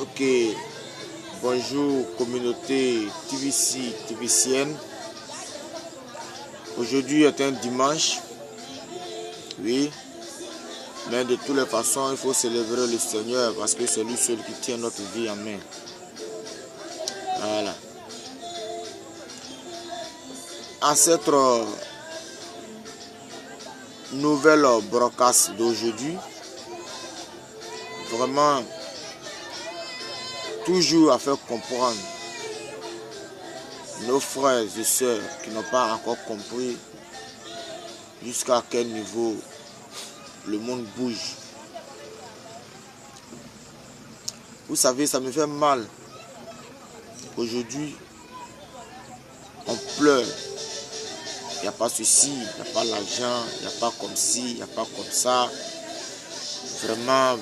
Ok, bonjour communauté TVC, TVCN. Aujourd'hui est un dimanche, oui, mais de toutes les façons, il faut célébrer le Seigneur parce que c'est lui seul qui tient notre vie en main. Voilà. En cette nouvelle broadcast d'aujourd'hui, vraiment toujours à faire comprendre nos frères et sœurs qui n'ont pas encore compris jusqu'à quel niveau le monde bouge. Vous savez, ça me fait mal. Aujourd'hui, on pleure. Il n'y a pas ceci, il n'y a pas l'argent, il n'y a pas comme ci, il n'y a pas comme ça. Vraiment,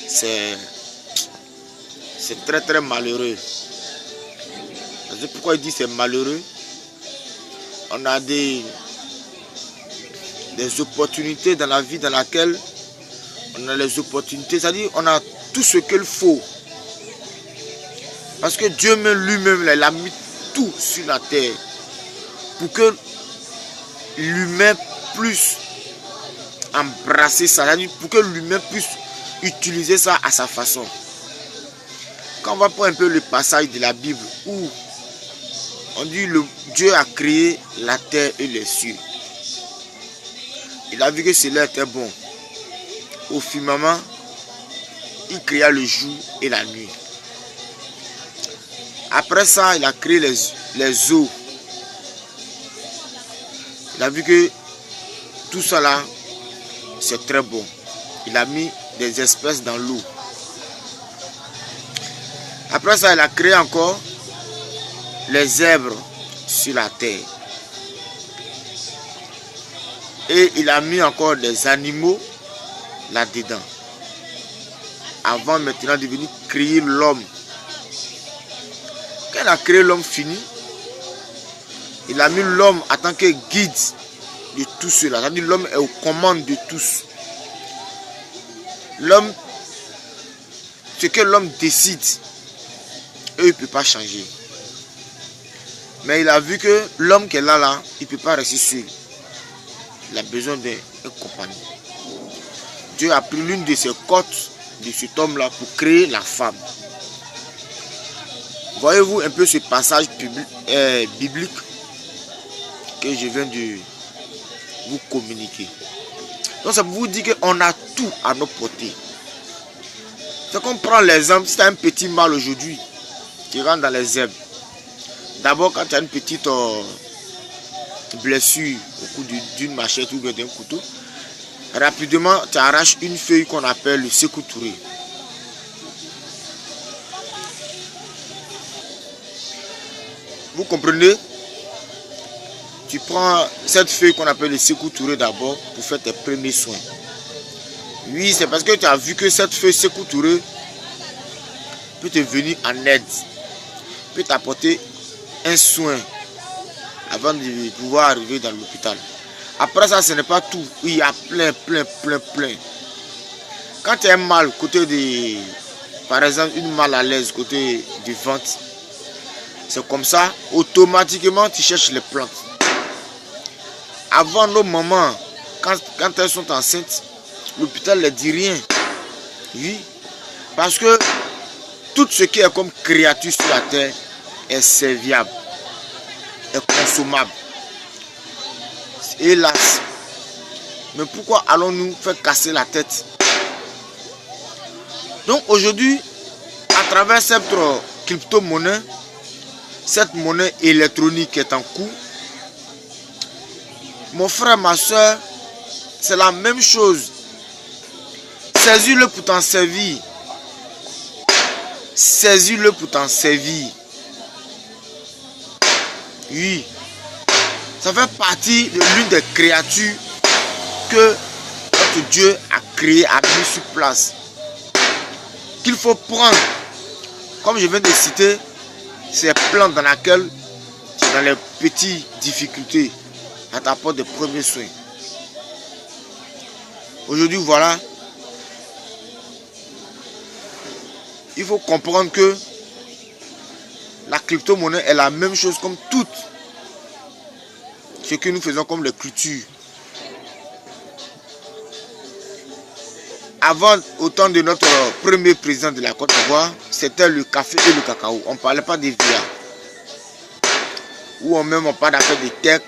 c'est très très malheureux. C'est pourquoi il dit c'est malheureux. On a des opportunités dans la vie dans laquelle on a les opportunités, c'est-à-dire on a tout ce qu'il faut. Parce que Dieu même lui-même, il a mis tout sur la terre pour que l'humain puisse embrasser ça, c'est-à-dire pour que l'humain puisse utiliser ça à sa façon. Quand on va prendre un peu le passage de la Bible où on dit Dieu a créé la terre et les cieux. Il a vu que cela était bon. Au firmament, il créa le jour et la nuit. Après ça, il a créé les eaux. Il a vu que tout ça là, c'est très bon. Il a mis des espèces dans l'eau. Après ça, il a créé encore les herbes sur la terre. Et il a mis encore des animaux là-dedans. Avant maintenant de venir créer l'homme. Quand il a créé l'homme fini, il a mis l'homme en tant que guide de tout cela. C'est-à-dire l'homme est aux commandes de tous. L'homme, ce que l'homme décide, il ne peut pas changer. Mais il a vu que l'homme qui est là, il ne peut pas rester seul. Il a besoin d'un compagnon. Dieu a pris l'une de ses côtes de cet homme-là pour créer la femme. Voyez-vous un peu ce passage biblique que je viens de vous communiquer. Donc ça vous dit qu'on a tout à nos portées. C'est qu'on prend l'exemple, si tu as un petit mal aujourd'hui, tu rentres dans les herbes. D'abord quand tu as une petite blessure au coup d'une machette ou d'un couteau, rapidement tu arraches une feuille qu'on appelle le Sékou Touré. Vous comprenez? Tu prends cette feuille qu'on appelle le Sékou Touré d'abord pour faire tes premiers soins. Oui, c'est parce que tu as vu que cette feuille Sékou Touré peut te venir en aide, peut t'apporter un soin avant de pouvoir arriver dans l'hôpital. Après ça, ce n'est pas tout. Il y a plein. Quand tu as un mal côté de, par exemple, une mal à l'aise côté du ventre, c'est comme ça, automatiquement tu cherches les plantes. Avant nos mamans, quand elles sont enceintes, l'hôpital ne dit rien. Oui, parce que tout ce qui est comme créature sur la terre est serviable, est consommable. Hélas. Mais pourquoi allons-nous faire casser la tête? Donc aujourd'hui, à travers cette crypto-monnaie, cette monnaie électronique qui est en cours, mon frère, ma soeur, c'est la même chose. Saisis-le pour t'en servir. Saisis-le pour t'en servir. Oui. Ça fait partie de l'une des créatures que notre Dieu a créé, a mis sur place. Qu'il faut prendre. Comme je viens de citer, ces plantes dans lesquelles tu es dans les petites difficultés, ça t'apporte des premiers soins. Aujourd'hui, voilà, il faut comprendre que la crypto-monnaie est la même chose comme tout ce que nous faisons comme les cultures. Avant, au temps de notre premier président de la Côte d'Ivoire, c'était le café et le cacao. On ne parlait pas des VIA. Ou on parle d'affaires de tech,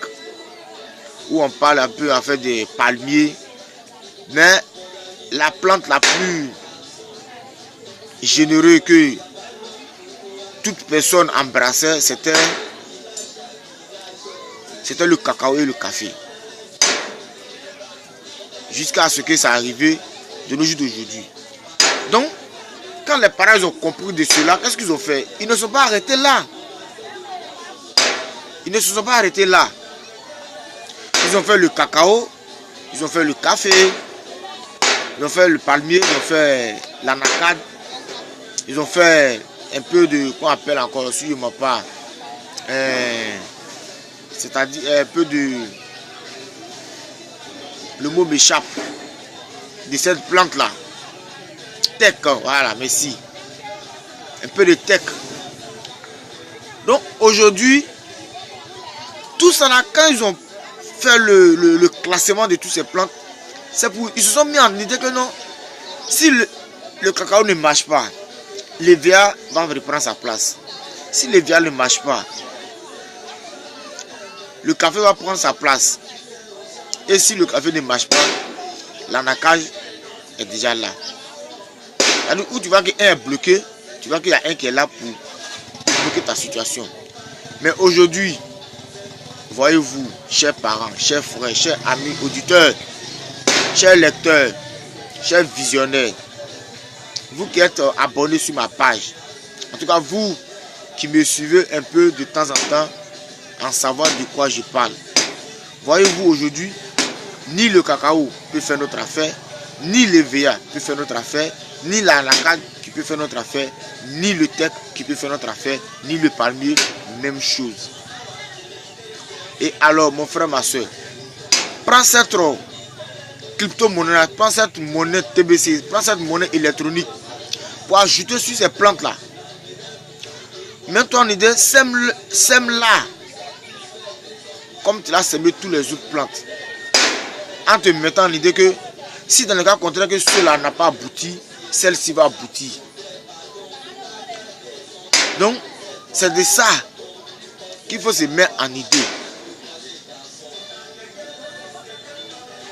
ou on parle un peu d'affaires des palmiers. Mais la plante la plus généreuse que toute personne embrassait, c'était le cacao et le café. Jusqu'à ce que ça arrive de nos jours d'aujourd'hui. Donc, quand les parents ont compris de cela, qu'est-ce qu'ils ont fait? Ils ne sont pas arrêtés là. Ils ne se sont pas arrêtés là. Ils ont fait le cacao, ils ont fait le café, ils ont fait le palmier, ils ont fait l'anacade, ils ont fait un peu de, qu'on appelle encore, si je ne m'en parle, c'est-à-dire un peu de, le mot m'échappe, de cette plante-là. Tech, voilà, merci. Un peu de tech. Donc aujourd'hui, tout ça là, quand ils ont fait le classement de toutes ces plantes, c'est pour, ils se sont mis en idée que non, si le cacao ne marche pas, l'EVA va reprendre sa place. Si l'EVA ne marche pas, le café va prendre sa place. Et si le café ne marche pas, l'anacage est déjà là. Alors, où tu vois qu'un est bloqué, tu vois qu'il y a un qui est là pour bloquer ta situation. Mais aujourd'hui, voyez-vous, chers parents, chers frères, chers amis, auditeurs, chers lecteurs, chers visionnaires, vous qui êtes abonnés sur ma page, en tout cas vous qui me suivez un peu de temps en temps, en savoir de quoi je parle. Voyez-vous aujourd'hui, ni le cacao peut faire notre affaire, ni l'EVA peut faire notre affaire, ni l'anacade qui peut faire notre affaire, ni le tech qui peut faire notre affaire, ni le palmier, même chose. Et alors, mon frère, ma soeur, prends cette crypto-monnaie, prends cette monnaie TBC, prends cette monnaie électronique pour ajouter sur ces plantes-là. Mets-toi en idée, sème-la comme tu l'as semé tous les autres plantes. En te mettant en idée que si dans le cas contraire que cela n'a pas abouti, celle-ci va aboutir. Donc, c'est de ça qu'il faut se mettre en idée.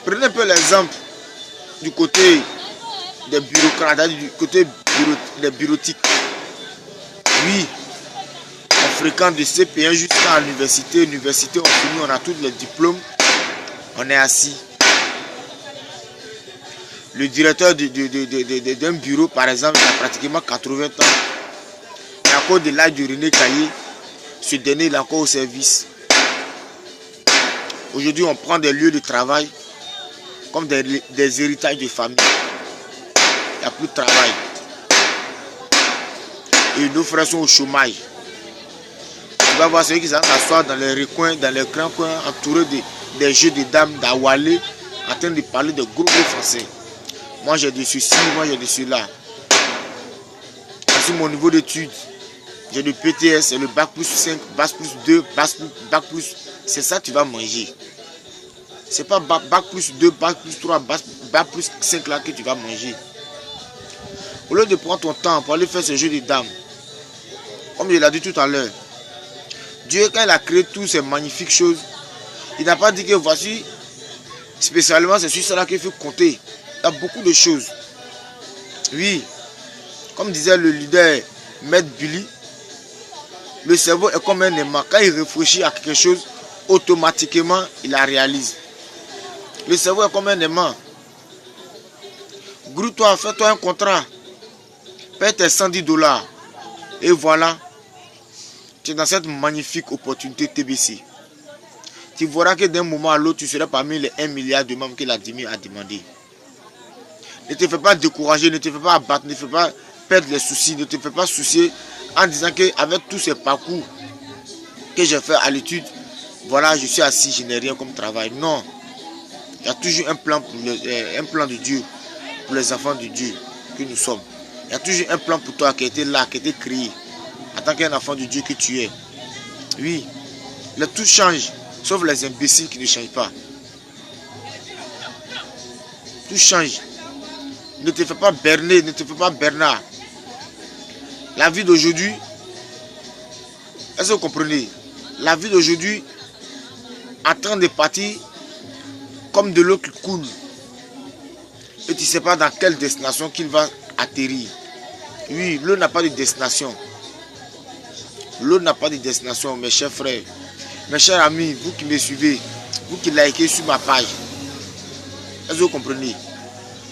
Prenez un peu l'exemple du côté des bureaucrates, du côté des bureautiques. Oui, on fréquente de CP1 jusqu'à l'université. Université, on finit, on a tous les diplômes. On est assis. Le directeur d'un bureau, par exemple, il a pratiquement 80 ans. Et à cause de l'âge de René Caillé, ce dernier il est encore au service. Aujourd'hui, on prend des lieux de travail comme des héritages de famille. Il n'y a plus de travail. Et nos frères sont au chômage. Tu vas voir ceux qui s'assoient dans les recoins, dans les grands coins, entourés des jeux de dames d'Awalé, en train de parler de gros français. Moi j'ai de ceci, moi j'ai de cela. Sur mon niveau d'études, j'ai le PTS, et le bac plus 5, bac plus 2, bac plus. C'est ça que tu vas manger. C'est pas bac plus 2, bac plus 3, bac plus 5 là que tu vas manger. Au lieu de prendre ton temps pour aller faire ce jeu de dames, comme je l'ai dit tout à l'heure, Dieu, quand il a créé toutes ces magnifiques choses, il n'a pas dit que voici, spécialement c'est sur cela qu'il faut compter. Il y a beaucoup de choses. Oui, comme disait le leader Maître Billy, le cerveau est comme un aimant. Quand il réfléchit à quelque chose, automatiquement, il la réalise. Le cerveau est comme un aimant. Grouille-toi, fais-toi un contrat. Paye tes $110. Et voilà, tu es dans cette magnifique opportunité TBC. Tu verras que d'un moment à l'autre, tu seras parmi les 1 milliard de membres que l'Adimi a demandé. Ne te fais pas décourager, ne te fais pas abattre, ne te fais pas perdre les soucis, ne te fais pas soucier en disant qu'avec tous ces parcours que j'ai fait à l'étude, voilà, je suis assis, je n'ai rien comme travail. Non, il y a toujours un plan de Dieu pour les enfants de Dieu que nous sommes. Il y a toujours un plan pour toi qui a été là, qui a été créé. En tant qu'un enfant de Dieu que tu es. Oui. Tout change. Sauf les imbéciles qui ne changent pas. Tout change. Ne te fais pas berner, ne te fais pas Bernard. La vie d'aujourd'hui, est-ce que vous comprenez? La vie d'aujourd'hui en train de partir comme de l'eau qui coule. Et tu ne sais pas dans quelle destination qu'il va atterrir. Oui, l'eau n'a pas de destination. L'eau n'a pas de destination, mes chers frères. Mes chers amis, vous qui me suivez, vous qui likez sur ma page. Est-ce que vous comprenez?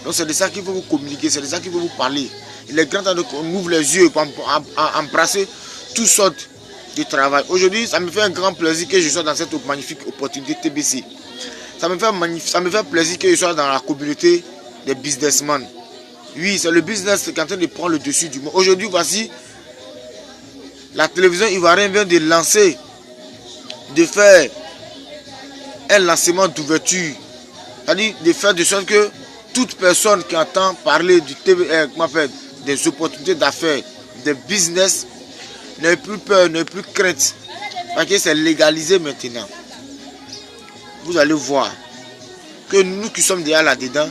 Donc c'est de ça qu'il faut vous communiquer, c'est de ça qu'il faut vous parler. Il est grand temps qu'on ouvre les yeux pour embrasser toutes sortes de travail. Aujourd'hui, ça me fait un grand plaisir que je sois dans cette magnifique opportunité TBC. Ça me fait plaisir que je sois dans la communauté des businessmen. Oui, c'est le business qui est en train de prendre le dessus du monde. Aujourd'hui, voici, la télévision ivoirienne vient de lancer, de faire un lancement d'ouverture. C'est-à-dire de faire de sorte que toute personne qui entend parler du des opportunités d'affaires, des business, n'ait plus peur, n'ait plus crainte. Parce que c'est légalisé maintenant. Vous allez voir que nous qui sommes déjà là-dedans,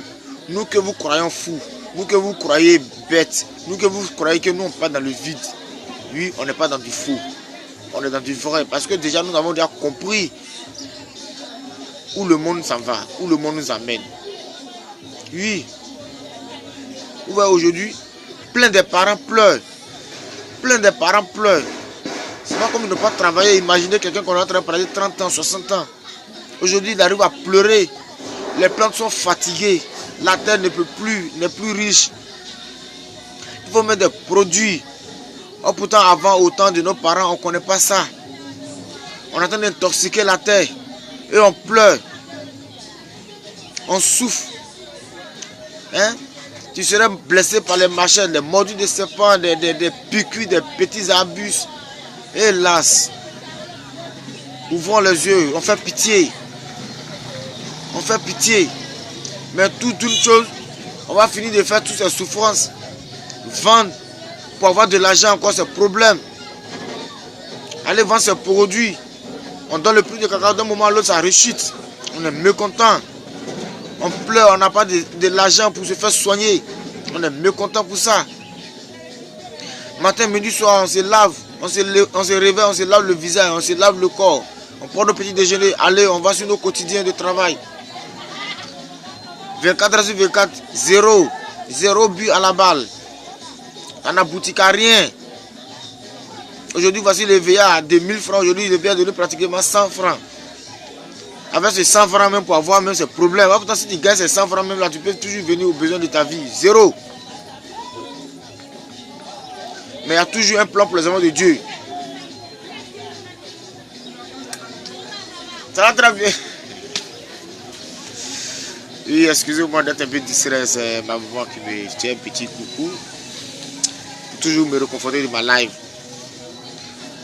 nous que vous croyez fous, nous que vous croyez bêtes, nous que vous croyez que nous on n'est pas dans le vide. Oui, on n'est pas dans du faux. On est dans du vrai. Parce que déjà nous avons déjà compris où le monde s'en va, où le monde nous amène. Oui. Vous voyez aujourd'hui, plein de parents pleurent. Plein de parents pleurent. C'est pas comme ne pas travailler. Imaginez quelqu'un qu'on est en train de parler 30 ans, 60 ans. Aujourd'hui, il arrive à pleurer. Les plantes sont fatiguées. La terre ne peut plus, n'est plus riche. Il faut mettre des produits. Oh, pourtant, avant, au temps de nos parents, on ne connaît pas ça. On est en train d'intoxiquer la terre. Et on pleure. On souffre. Hein? Tu serais blessé par les machins, les mordus de serpents, des piqûres, des petits abus. Hélas. Ouvrons les yeux. On fait pitié. On fait pitié. Mais toute une chose, on va finir de faire toutes ces souffrances. Vendre pour avoir de l'argent, encore ces problèmes. Allez vendre ces produits. On donne le prix de cacao d'un moment à l'autre, ça rechute. On est mécontent. On pleure, on n'a pas de l'argent pour se faire soigner. On est mécontent pour ça. Matin, midi, soir, on se lave. On se réveille, on se lave le visage, on se lave le corps. On prend nos petits déjeuners. Allez, on va sur nos quotidiens de travail. 24 heures sur 24, zéro but à la balle. On n'a boutique à rien. Aujourd'hui, voici le VA à 2000 francs. Aujourd'hui, le VA a donné pratiquement 100 francs. Avec ces 100 francs même pour avoir même ces problèmes. Pourtant, si tu gagnes ces 100 francs même là, tu peux toujours venir aux besoins de ta vie. Zéro. Mais il y a toujours un plan pour les enfants de Dieu. Ça va très bien. Oui, excusez-moi d'être un peu distrait, c'est ma maman qui me tient un petit coucou. Pour toujours me reconforter de ma live.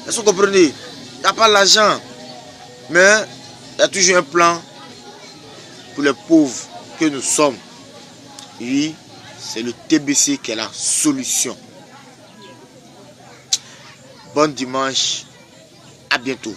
Est-ce que vous comprenez? Il n'y a pas l'argent. Mais il y a toujours un plan pour les pauvres que nous sommes. Oui, c'est le TBC qui est la solution. Bon dimanche. À bientôt.